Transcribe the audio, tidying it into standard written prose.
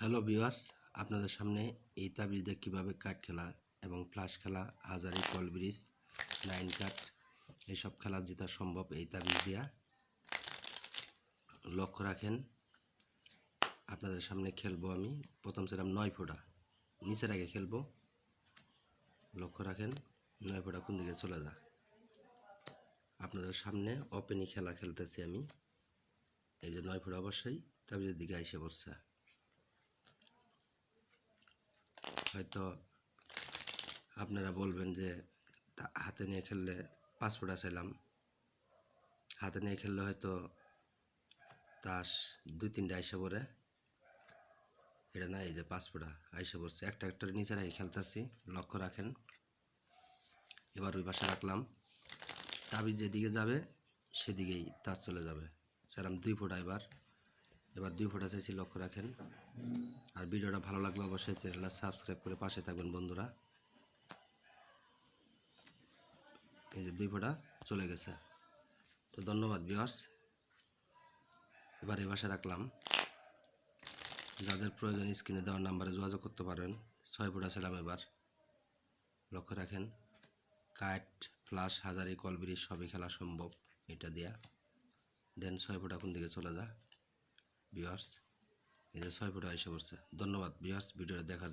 Hello viewers, আপনাদের সামনে এই তাবিজ দিয়ে কীভাবে কার্ড খেলা এবং ফ্লাশ খেলা, হাজারি, কল ব্রিজ, 9 কাট এইসব খেলা জেতা সম্ভব এই তাবিজ দিয়া। লক্ষ্য রাখেন, আপনাদের সামনে খেলবো আমি। প্রথম সেরাম 9 ফোঁটা নিচের আগে খেলবো। লক্ষ্য রাখেন 9 ফোঁটা কোন দিকে চলে যায়। আপনাদের সামনে ওপেনই খেলা খেলতেছি আমি। এই যে 9 ফোঁটা অবশ্যই তাবিজের দিকে এসে পড়ছে। হয়তো আপনারা বলবেন যে হাতে নিয়ে খেললে 5 ফোঁটা চাইলাম, হাতে নিয়ে খেললে হয়তো তাস 2-3টা আইসা পড়ে। এটা না, এই যে 5 ফোঁটা আইসা পড়ছে। একটা একটা নিচে রেখে খেলতেছি। লক্ষ্য রাখেন। এবার ওই পাশে রাখলাম, তাবিজ যেদিকে যাবে সেদিকেই তাস চলে যাবে। সেরাম 2 ফোঁটা। এবার 2 ফোঁটা চাইছি। লক্ষ্য রাখেন। আর ভিডিওটা ভালো লাগলে অবশ্যই চ্যানেলটা সাবস্ক্রাইব করে পাশে থাকবেন বন্ধুরা। এই যে 2 ফোঁটা চলে গেছে। তো ধন্যবাদ ভিউয়ার্স। এবার এই পাশে রাখলাম। যাদের প্রয়োজন স্ক্রিনে দেওয়ার নাম্বারে যোগাযোগ করতে পারেন। 6 ফোঁটা ছিলাম এবার। লক্ষ্য রাখেন, কাট, ফ্লাশ, হাজারি, কল ব্রিজ সবই খেলা সম্ভব এটা দিয়া। দেন 6 ফোঁটা কোন দিকে চলে যায় ভিউয়ার্স। এই যে 6 ফোঁটা এসে পড়ছে। ধন্যবাদ ভিউয়ার্স ভিডিওটা দেখার জন্য।